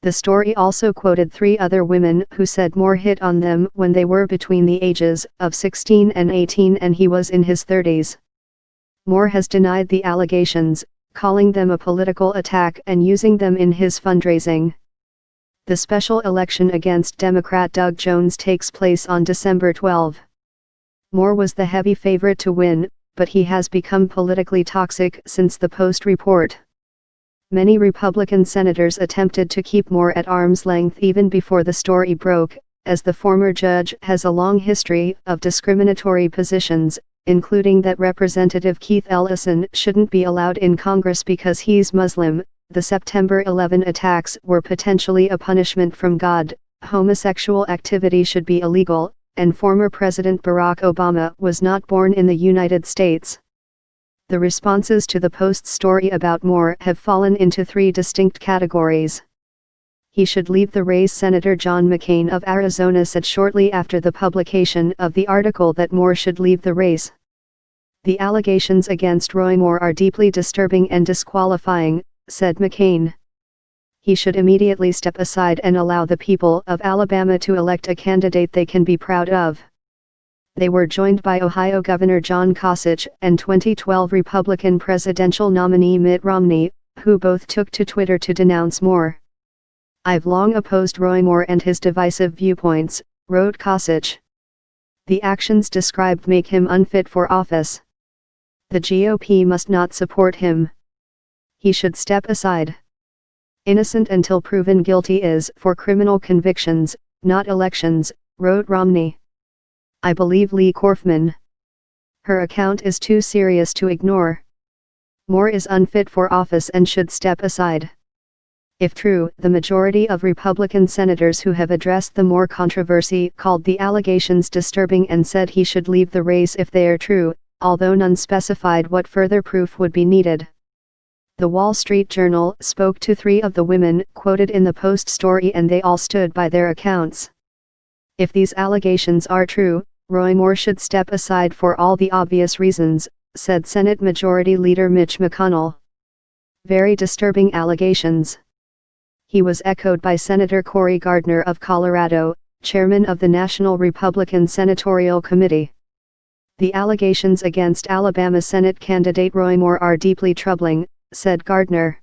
The story also quoted 3 other women who said Moore hit on them when they were between the ages of 16 and 18 and he was in his 30s. Moore has denied the allegations, calling them a political attack and using them in his fundraising. The special election against Democrat Doug Jones takes place on December 12. Moore was the heavy favorite to win, but he has become politically toxic since the Post report. Many Republican senators attempted to keep Moore at arm's length even before the story broke, as the former judge has a long history of discriminatory positions, including that Representative Keith Ellison shouldn't be allowed in Congress because he's Muslim, the September 11 attacks were potentially a punishment from God, homosexual activity should be illegal, and former President Barack Obama was not born in the United States. The responses to the Post's story about Moore have fallen into 3 distinct categories. He should leave the race. Senator John McCain of Arizona said shortly after the publication of the article that Moore should leave the race. The allegations against Roy Moore are deeply disturbing and disqualifying, said McCain. He should immediately step aside and allow the people of Alabama to elect a candidate they can be proud of. They were joined by Ohio Governor John Kasich and 2012 Republican presidential nominee Mitt Romney, who both took to Twitter to denounce Moore. "I've long opposed Roy Moore and his divisive viewpoints," wrote Kasich. "The actions described make him unfit for office. The GOP must not support him. He should step aside. Innocent until proven guilty is for criminal convictions, not elections," wrote Romney. "I believe Lee Korfman. Her account is too serious to ignore. Moore is unfit for office and should step aside." If true, the majority of Republican senators who have addressed the Moore controversy called the allegations disturbing and said he should leave the race if they are true, although none specified what further proof would be needed. The Wall Street Journal spoke to 3 of the women quoted in the Post story and they all stood by their accounts. If these allegations are true, Roy Moore should step aside for all the obvious reasons, said Senate Majority Leader Mitch McConnell. Very disturbing allegations. He was echoed by Senator Cory Gardner of Colorado, chairman of the National Republican Senatorial Committee. "The allegations against Alabama Senate candidate Roy Moore are deeply troubling," said Gardner.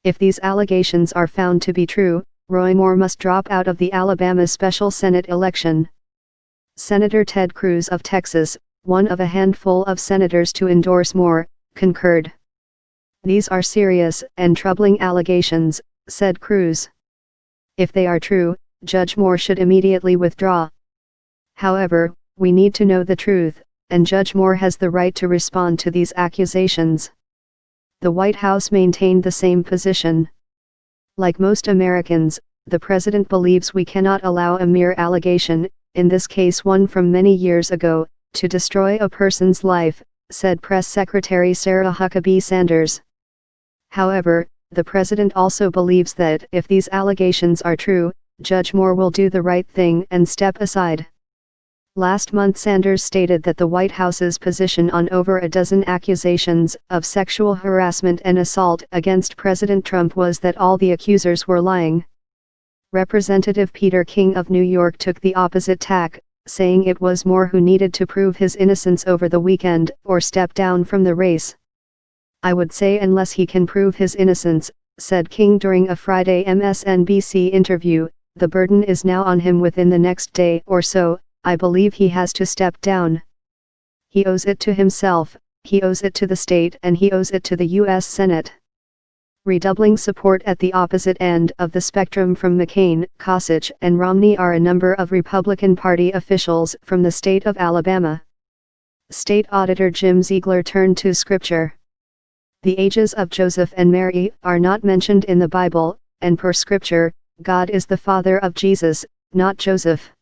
"If these allegations are found to be true, Roy Moore must drop out of the Alabama special Senate election." Senator Ted Cruz of Texas, one of a handful of senators to endorse Moore, concurred. "These are serious and troubling allegations," said Cruz. "If they are true, Judge Moore should immediately withdraw. However, we need to know the truth, and Judge Moore has the right to respond to these accusations." The White House maintained the same position. "Like most Americans, the president believes we cannot allow a mere allegation, in this case one from many years ago, to destroy a person's life," said Press Secretary Sarah Huckabee Sanders. However, the president also believes that if these allegations are true, Judge Moore will do the right thing and step aside. Last month Sanders stated that the White House's position on over a dozen accusations of sexual harassment and assault against President Trump was that all the accusers were lying. Representative Peter King of New York took the opposite tack, saying it was Moore who needed to prove his innocence over the weekend or step down from the race. "I would say unless he can prove his innocence," said King during a Friday MSNBC interview, "the burden is now on him within the next day or so. I believe he has to step down. He owes it to himself, he owes it to the state and he owes it to the U.S. Senate." Redoubling support at the opposite end of the spectrum from McCain, Kasich and Romney are a number of Republican Party officials from the state of Alabama. State Auditor Jim Ziegler turned to Scripture. "The ages of Joseph and Mary are not mentioned in the Bible, and per Scripture, God is the father of Jesus, not Joseph."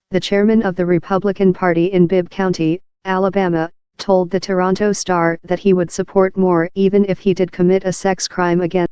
The chairman of the Republican Party in Bibb County, Alabama, told the Toronto Star that he would support Moore even if he did commit a sex crime against